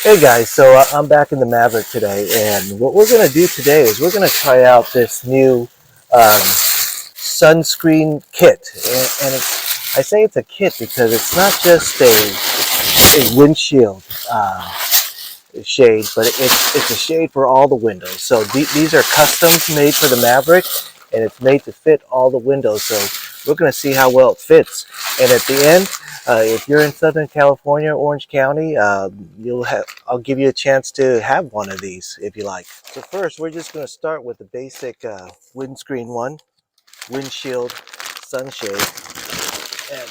Hey guys, so I'm back in the Maverick today, and what we're going to do today is we're going to try out this new sunscreen kit. I say it's a kit because it's not just a windshield shade, but it's a shade for all the windows. So these are customs made for the Maverick, and it's made to fit all the windows. So we're going to see how well it fits. And at the end, if you're in Southern California, Orange County, I'll give you a chance to have one of these if you like. So first, we're just going to start with the basic windscreen one, Windshield Sun Shade. And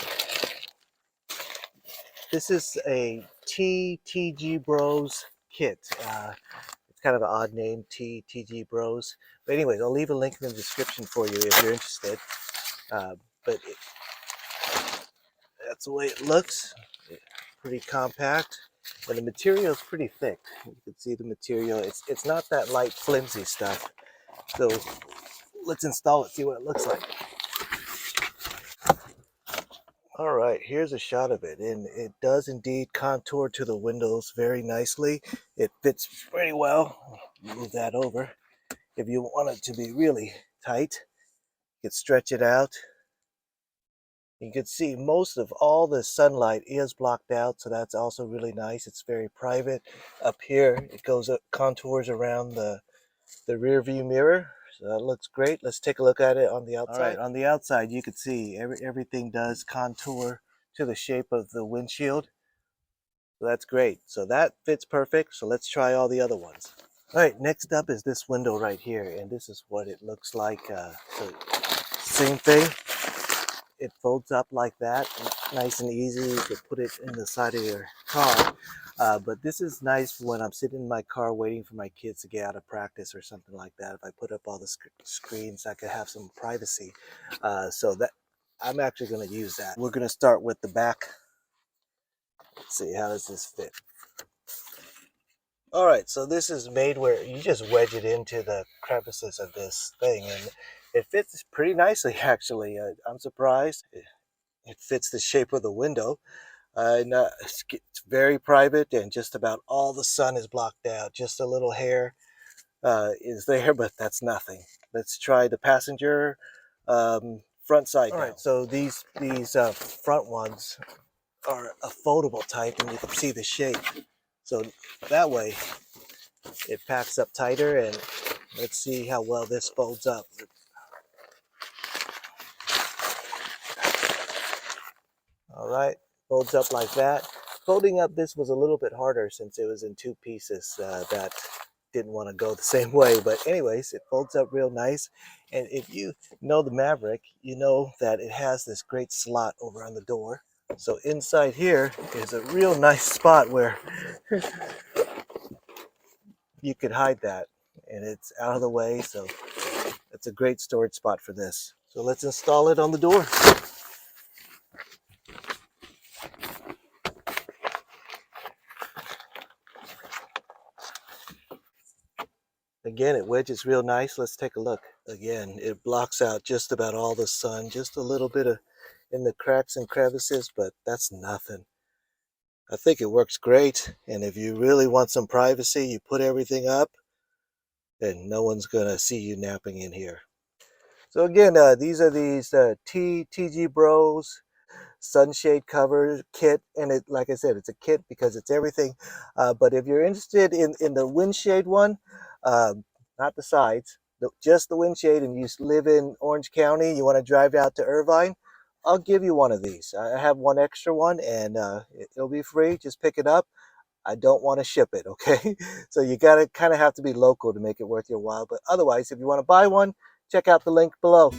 this is a TGbros kit. It's kind of an odd name, TGbros. But anyways, I'll leave a link in the description for you if you're interested. Uh, but that's the way it looks. Pretty compact, and the material is pretty thick. You can see the material. It's not that light, flimsy stuff. So let's install it, see what it looks like. All right, here's a shot of it, and it does indeed contour to the windows very nicely. It fits pretty well. Move that over. If you want it to be really tight, you can stretch it out. You can see most of all the sunlight is blocked out, so that's also really nice. It's very private. Up here, it goes up, contours around the rear view mirror. So that looks great. Let's take a look at it on the outside. All right, on the outside, you can see everything does contour to the shape of the windshield. So that's great. So that fits perfect. So let's try all the other ones. All right, next up is this window right here, and this is what it looks like. So same thing. It folds up like that, nice and easy. You can put it in the side of your car. But this is nice when I'm sitting in my car waiting for my kids to get out of practice or something like that. If I put up all the screens, I could have some privacy. So that I'm actually going to use that. We're going to start with the back. Let's see, how does this fit? All right, so this is made where you just wedge it into the crevices of this thing, and it fits pretty nicely, actually. I'm surprised. It fits the shape of the window. And it's very private, and just about all the sun is blocked out. Just a little hair is there, but that's nothing. Let's try the passenger front side. All right, so these front ones are a foldable type, and you can see the shape. So that way it packs up tighter, and let's see how well this folds up. All right, folds up like that. Folding up this was a little bit harder since it was in two pieces that didn't want to go the same way. But anyways, it folds up real nice. And if you know the Maverick, you know that it has this great slot over on the door. So inside here is a real nice spot where you could hide that. And it's out of the way, so it's a great storage spot for this. So let's install it on the door. Again, it wedges real nice. Let's take a look. Again, it blocks out just about all the sun, just a little bit of in the cracks and crevices, but that's nothing. I think it works great. And if you really want some privacy, you put everything up and no one's gonna see you napping in here. So again, these are these TGbros sunshade cover kit, and it, like I said, it's a kit because it's everything. But if you're interested in the windshade one, not the sides, just the windshade, and you live in Orange County, you want to drive out to Irvine, I'll give you one of these. I have one extra one, and it'll be free. Just pick it up. I don't want to ship it, okay? So you gotta kind of have to be local to make it worth your while. But otherwise, if you want to buy one, check out the link below.